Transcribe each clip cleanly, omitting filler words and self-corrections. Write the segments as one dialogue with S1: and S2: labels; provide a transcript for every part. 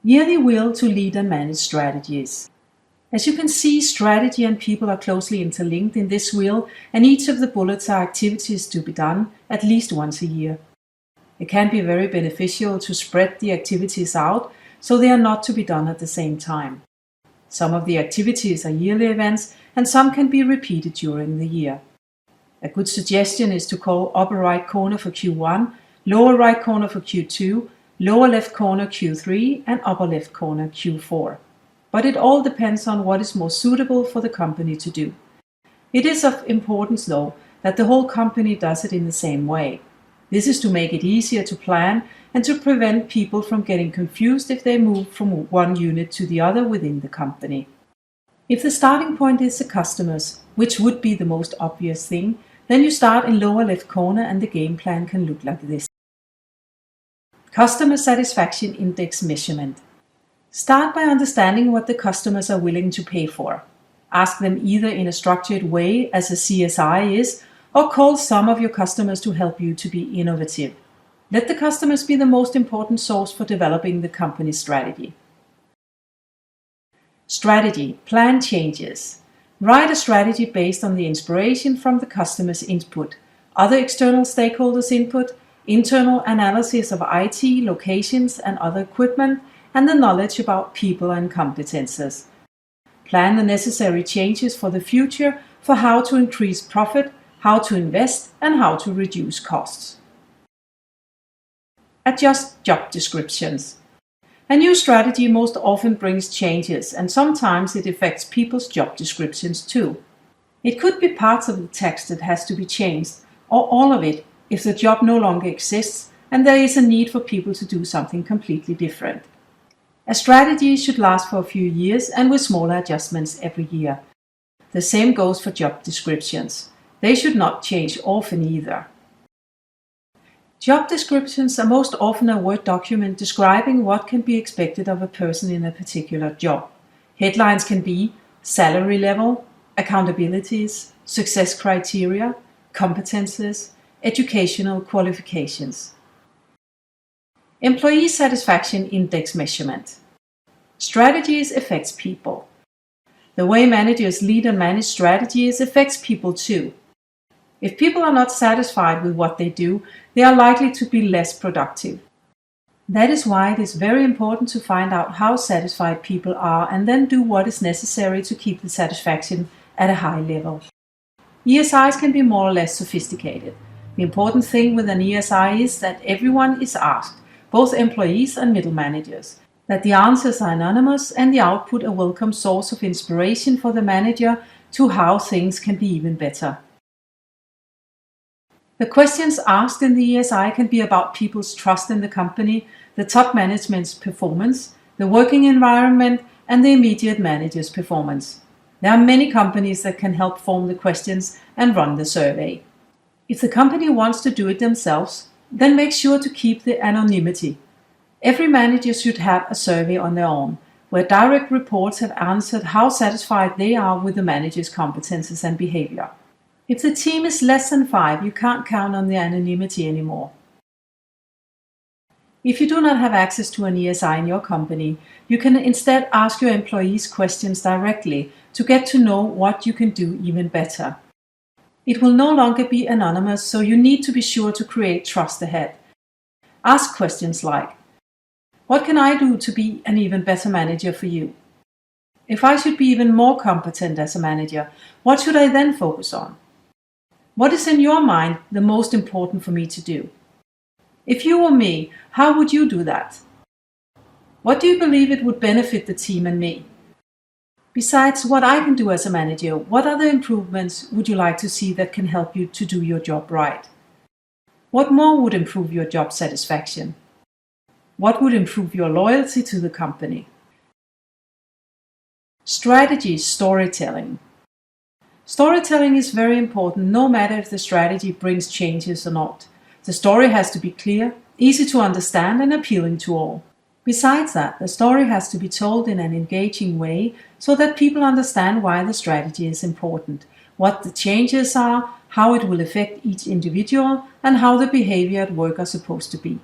S1: Yearly wheel to lead and manage strategies. As you can see, strategy and people are closely interlinked in this wheel, and each of the bullets are activities to be done at least once a year. It can be very beneficial to spread the activities out so they are not to be done at the same time. Some of the activities are yearly events and some can be repeated during the year. A good suggestion is to call upper right corner for Q1, lower right corner for Q2, lower left corner Q3 and upper left corner Q4. But it all depends on what is most suitable for the company to do. It is of importance, though, that the whole company does it in the same way. This is to make it easier to plan and to prevent people from getting confused if they move from one unit to the other within the company. If the starting point is the customers, which would be the most obvious thing, then you start in lower left corner and the game plan can look like this. Customer Satisfaction Index Measurement. Start by understanding what the customers are willing to pay for. Ask them either in a structured way, as a CSI is, or call some of your customers to help you to be innovative. Let the customers be the most important source for developing the company's strategy. Strategy, plan changes. Write a strategy based on the inspiration from the customer's input, other external stakeholders' input, internal analysis of IT, locations and other equipment, and the knowledge about people and competences. Plan the necessary changes for the future for how to increase profit, how to invest, and how to reduce costs. Adjust job descriptions. A new strategy most often brings changes, and sometimes it affects people's job descriptions too. It could be parts of the text that has to be changed, or all of it if the job no longer exists and there is a need for people to do something completely different. A strategy should last for a few years and with smaller adjustments every year. The same goes for job descriptions. They should not change often either. Job descriptions are most often a Word document describing what can be expected of a person in a particular job. Headlines can be salary level, accountabilities, success criteria, competences, educational qualifications. Employee Satisfaction Index Measurement. Strategies affects people. The way managers lead and manage strategies affects people too. If people are not satisfied with what they do, they are likely to be less productive. That is why it is very important to find out how satisfied people are and then do what is necessary to keep the satisfaction at a high level. ESIs can be more or less sophisticated. The important thing with an ESI is that everyone is asked, both employees and middle managers, that the answers are anonymous and the output a welcome source of inspiration for the manager to how things can be even better. The questions asked in the ESI can be about people's trust in the company, the top management's performance, the working environment, and the immediate manager's performance. There are many companies that can help form the questions and run the survey. If the company wants to do it themselves, then make sure to keep the anonymity. Every manager should have a survey on their own, where direct reports have answered how satisfied they are with the manager's competences and behavior. If the team is less than 5, you can't count on the anonymity anymore. If you do not have access to an ESI in your company, you can instead ask your employees questions directly to get to know what you can do even better. It will no longer be anonymous, so you need to be sure to create trust ahead. Ask questions like, what can I do to be an even better manager for you? If I should be even more competent as a manager, what should I then focus on? What is in your mind the most important for me to do? If you were me, how would you do that? What do you believe it would benefit the team and me? Besides what I can do as a manager, what other improvements would you like to see that can help you to do your job right? What more would improve your job satisfaction? What would improve your loyalty to the company? Strategy storytelling. Storytelling is very important no matter if the strategy brings changes or not. The story has to be clear, easy to understand and appealing to all. Besides that, the story has to be told in an engaging way so that people understand why the strategy is important, what the changes are, how it will affect each individual, and how the behavior at work are supposed to be.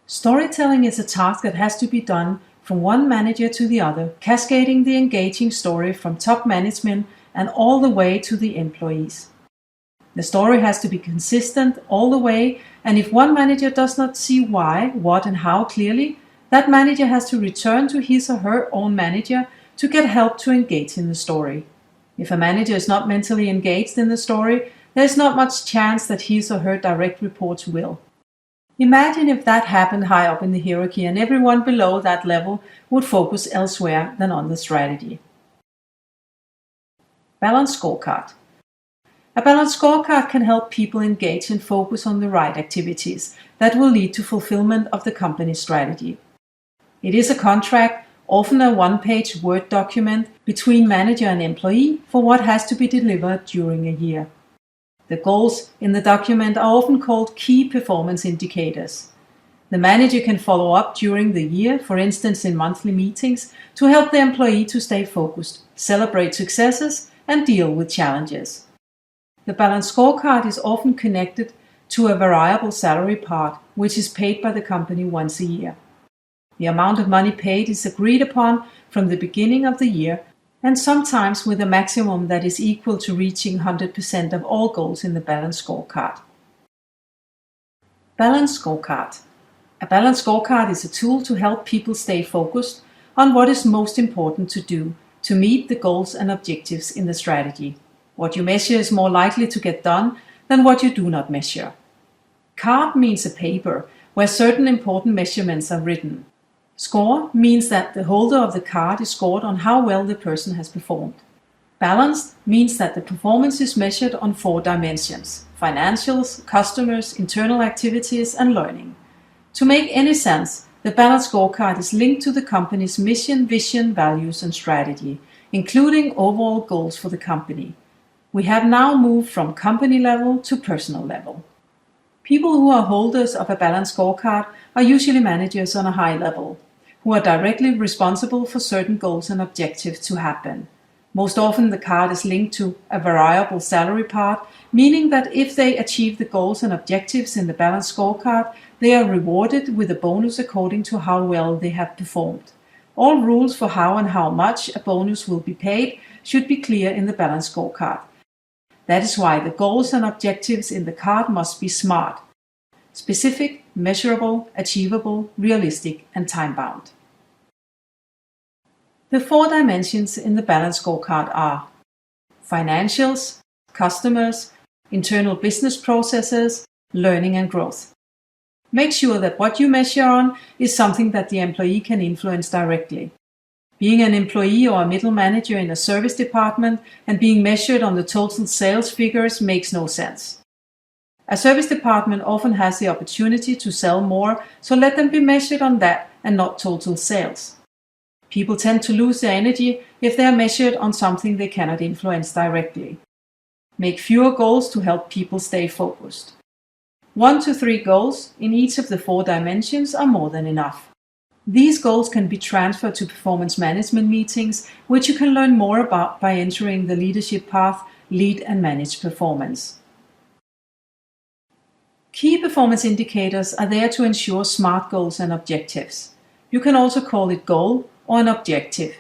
S1: Storytelling is a task that has to be done from one manager to the other, cascading the engaging story from top management and all the way to the employees. The story has to be consistent all the way, and if one manager does not see why, what, and how clearly, that manager has to return to his or her own manager to get help to engage in the story. If a manager is not mentally engaged in the story, there is not much chance that his or her direct reports will. Imagine if that happened high up in the hierarchy and everyone below that level would focus elsewhere than on the strategy. Balanced scorecard. A balanced scorecard can help people engage and focus on the right activities that will lead to fulfillment of the company's strategy. It is a contract, often a one-page Word document between manager and employee for what has to be delivered during a year. The goals in the document are often called key performance indicators. The manager can follow up during the year, for instance in monthly meetings, to help the employee to stay focused, celebrate successes, and deal with challenges. The balanced scorecard is often connected to a variable salary part, which is paid by the company once a year. The amount of money paid is agreed upon from the beginning of the year, and sometimes with a maximum that is equal to reaching 100% of all goals in the balanced scorecard. Balanced scorecard. A balanced scorecard is a tool to help people stay focused on what is most important to do to meet the goals and objectives in the strategy. What you measure is more likely to get done than what you do not measure. Card means a paper where certain important measurements are written. Score means that the holder of the card is scored on how well the person has performed. Balanced means that the performance is measured on 4 dimensions: financials, customers, internal activities, and learning. To make any sense, the balanced scorecard is linked to the company's mission, vision, values, and strategy, including overall goals for the company. We have now moved from company level to personal level. People who are holders of a balanced scorecard are usually managers on a high level, who are directly responsible for certain goals and objectives to happen. Most often the card is linked to a variable salary part, meaning that if they achieve the goals and objectives in the balanced scorecard, they are rewarded with a bonus according to how well they have performed. All rules for how and how much a bonus will be paid should be clear in the balanced scorecard. That is why the goals and objectives in the card must be SMART: specific, measurable, achievable, realistic, and time-bound. The 4 dimensions in the balanced scorecard are financials, customers, internal business processes, learning, and growth. Make sure that what you measure on is something that the employee can influence directly. Being an employee or a middle manager in a service department and being measured on the total sales figures makes no sense. A service department often has the opportunity to sell more, so let them be measured on that and not total sales. People tend to lose their energy if they are measured on something they cannot influence directly. Make fewer goals to help people stay focused. 1 to 3 goals in each of the 4 dimensions are more than enough. These goals can be transferred to performance management meetings, which you can learn more about by entering the leadership path, Lead and Manage Performance. Key performance indicators are there to ensure SMART goals and objectives. You can also call it goal or an objective.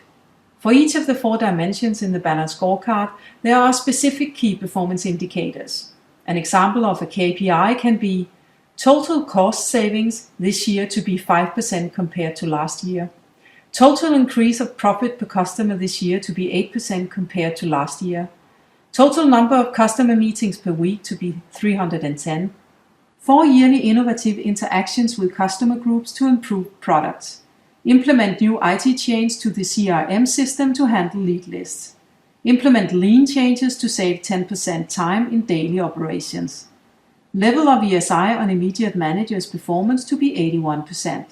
S1: For each of the 4 dimensions in the balanced scorecard, there are specific key performance indicators. An example of a KPI can be total cost savings this year to be 5% compared to last year. Total increase of profit per customer this year to be 8% compared to last year. Total number of customer meetings per week to be 310. 4 yearly innovative interactions with customer groups to improve products. Implement new IT change to the CRM system to handle lead lists. Implement lean changes to save 10% time in daily operations. Level of ESI on immediate managers' performance to be 81%.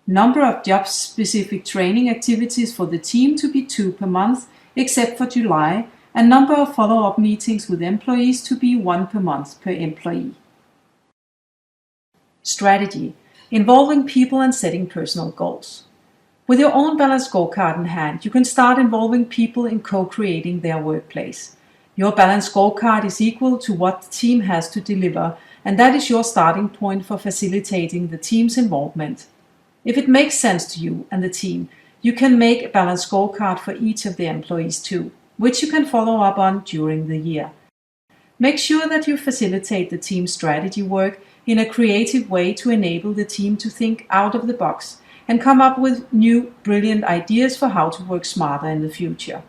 S1: Number of job-specific training activities for the team to be 2 per month, except for July, and number of follow-up meetings with employees to be 1 per month per employee. Strategy: involving people and setting personal goals. With your own balanced scorecard in hand, you can start involving people in co-creating their workplace. Your balanced scorecard is equal to what the team has to deliver, and that is your starting point for facilitating the team's involvement. If it makes sense to you and the team, you can make a balanced scorecard for each of the employees too, which you can follow up on during the year. Make sure that you facilitate the team's strategy work in a creative way to enable the team to think out of the box and come up with new, brilliant ideas for how to work smarter in the future.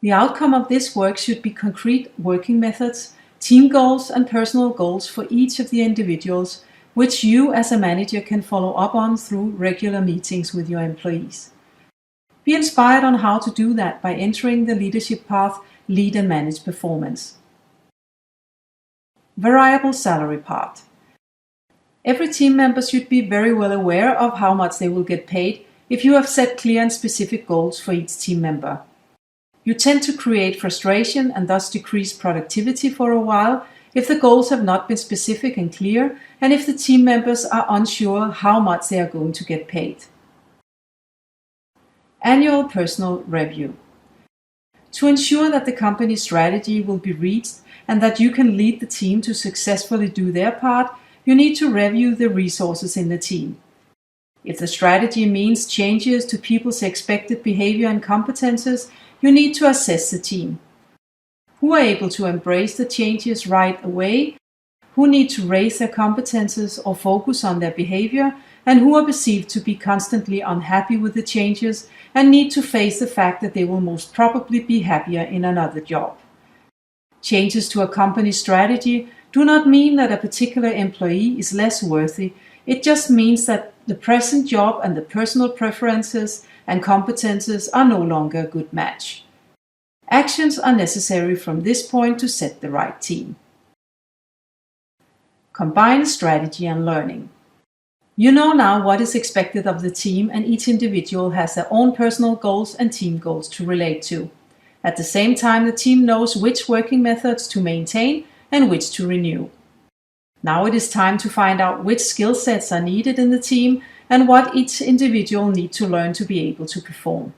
S1: The outcome of this work should be concrete working methods, team goals, and personal goals for each of the individuals, which you as a manager can follow up on through regular meetings with your employees. Be inspired on how to do that by entering the leadership path Lead and Manage Performance. Variable Salary Part. Every team member should be very well aware of how much they will get paid if you have set clear and specific goals for each team member. You tend to create frustration and thus decrease productivity for a while if the goals have not been specific and clear, and if the team members are unsure how much they are going to get paid. Annual Personal Review. To ensure that the company's strategy will be reached and that you can lead the team to successfully do their part, you need to review the resources in the team. If the strategy means changes to people's expected behavior and competences, you need to assess the team. Who are able to embrace the changes right away? Who need to raise their competences or focus on their behavior? And who are perceived to be constantly unhappy with the changes and need to face the fact that they will most probably be happier in another job? Changes to a company's strategy do not mean that a particular employee is less worthy. It just means that the present job and the personal preferences and competences are no longer a good match. Actions are necessary from this point to set the right team. Combine strategy and learning. You know now what is expected of the team, and each individual has their own personal goals and team goals to relate to. At the same time, the team knows which working methods to maintain and which to renew. Now it is time to find out which skill sets are needed in the team and what each individual needs to learn to be able to perform.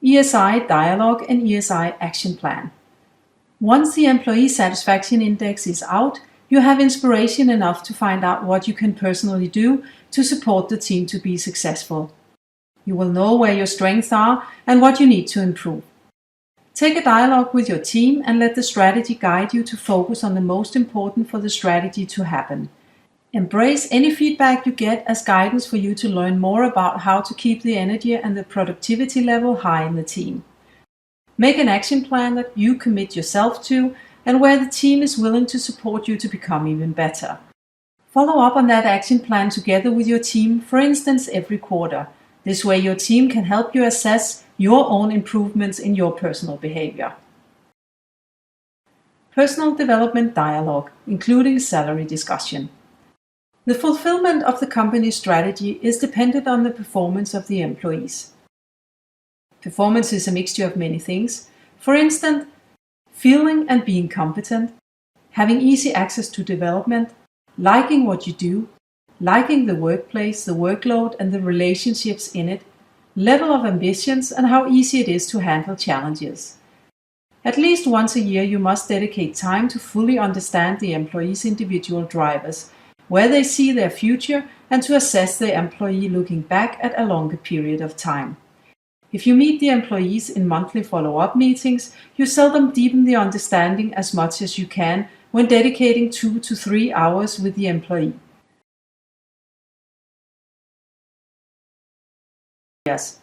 S1: ESI Dialogue and ESI Action Plan. Once the Employee Satisfaction Index is out, you have inspiration enough to find out what you can personally do to support the team to be successful. You will know where your strengths are and what you need to improve. Take a dialogue with your team and let the strategy guide you to focus on the most important for the strategy to happen. Embrace any feedback you get as guidance for you to learn more about how to keep the energy and the productivity level high in the team. Make an action plan that you commit yourself to and where the team is willing to support you to become even better. Follow up on that action plan together with your team, for instance, every quarter. This way your team can help you assess your own improvements in your personal behavior. Personal development dialogue, including salary discussion. The fulfillment of the company's strategy is dependent on the performance of the employees. Performance is a mixture of many things. For instance, feeling and being competent, having easy access to development, liking what you do, liking the workplace, the workload, and the relationships in it, level of ambitions, and how easy it is to handle challenges. At least once a year, you must dedicate time to fully understand the employee's individual drivers, where they see their future, and to assess the employee looking back at a longer period of time. If you meet the employees in monthly follow-up meetings, you seldom deepen the understanding as much as you can when dedicating 2 to 3 hours with the employee. Yes.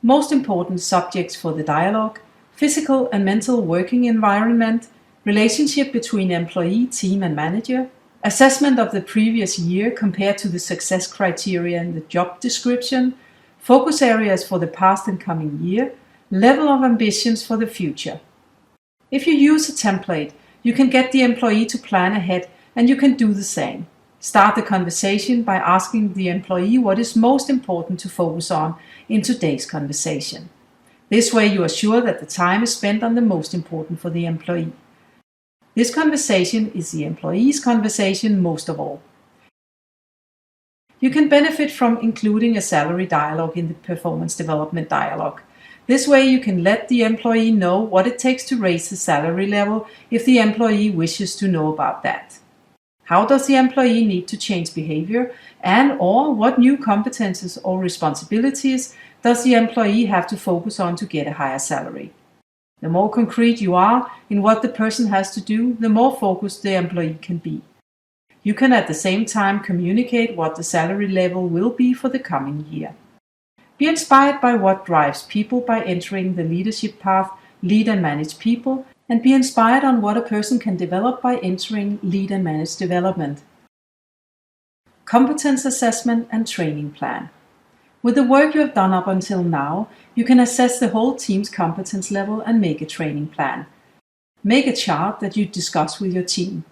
S1: Most important subjects for the dialogue: physical and mental working environment, relationship between employee, team, and manager, assessment of the previous year compared to the success criteria in the job description, focus areas for the past and coming year, level of ambitions for the future. If you use a template, you can get the employee to plan ahead, and you can do the same. Start the conversation by asking the employee what is most important to focus on in today's conversation. This way you are sure that the time is spent on the most important for the employee. This conversation is the employee's conversation most of all. You can benefit from including a salary dialogue in the performance development dialogue. This way you can let the employee know what it takes to raise the salary level if the employee wishes to know about that. How does the employee need to change behavior, and/or what new competences or responsibilities does the employee have to focus on to get a higher salary? The more concrete you are in what the person has to do, the more focused the employee can be. You can at the same time communicate what the salary level will be for the coming year. Be inspired by what drives people by entering the leadership path, lead and manage people, and be inspired on what a person can develop by entering lead and manage development. Competence assessment and training plan. With the work you have done up until now, you can assess the whole team's competence level and make a training plan. Make a chart that you discuss with your team.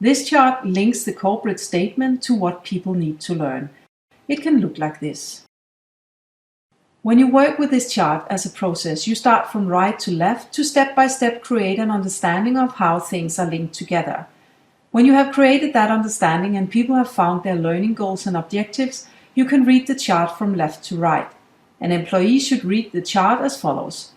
S1: This chart links the corporate statement to what people need to learn. It can look like this. When you work with this chart as a process, you start from right to left to step by step create an understanding of how things are linked together. When you have created that understanding and people have found their learning goals and objectives, you can read the chart from left to right. An employee should read the chart as follows.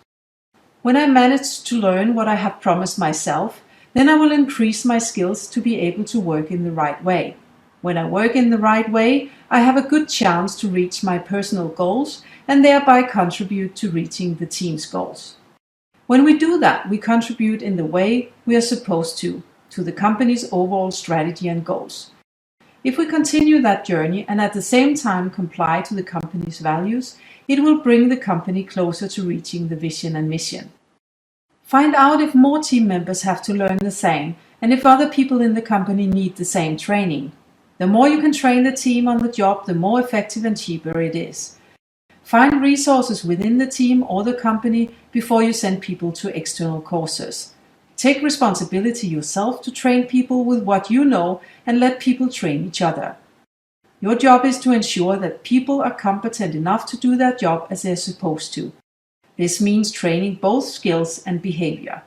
S1: When I manage to learn what I have promised myself, then I will increase my skills to be able to work in the right way. When I work in the right way, I have a good chance to reach my personal goals and thereby contribute to reaching the team's goals. When we do that, we contribute in the way we are supposed to the company's overall strategy and goals. If we continue that journey and at the same time comply to the company's values, it will bring the company closer to reaching the vision and mission. Find out if more team members have to learn the same and if other people in the company need the same training. The more you can train the team on the job, the more effective and cheaper it is. Find resources within the team or the company before you send people to external courses. Take responsibility yourself to train people with what you know and let people train each other. Your job is to ensure that people are competent enough to do their job as they're supposed to. This means training both skills and behavior.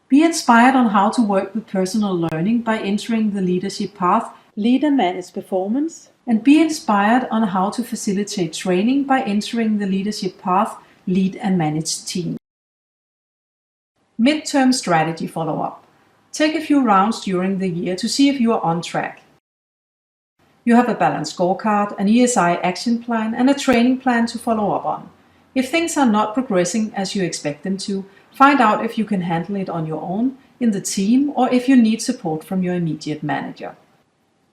S1: Be inspired on how to work with personal learning by entering the leadership path, lead and manage performance, and be inspired on how to facilitate training by entering the leadership path, lead and manage team. Midterm strategy follow-up. Take a few rounds during the year to see if you are on track. You have a balanced scorecard, an ESI action plan, and a training plan to follow up on. If things are not progressing as you expect them to, find out if you can handle it on your own, in the team, or if you need support from your immediate manager.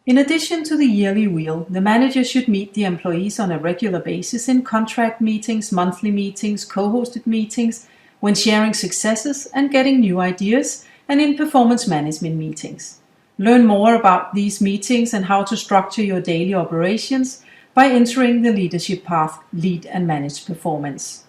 S1: In addition to the yearly wheel, the manager should meet the employees on a regular basis in contract meetings, monthly meetings, co-hosted meetings, when sharing successes and getting new ideas, and in performance management meetings. Learn more about these meetings and how to structure your daily operations by entering the leadership path, lead and manage performance.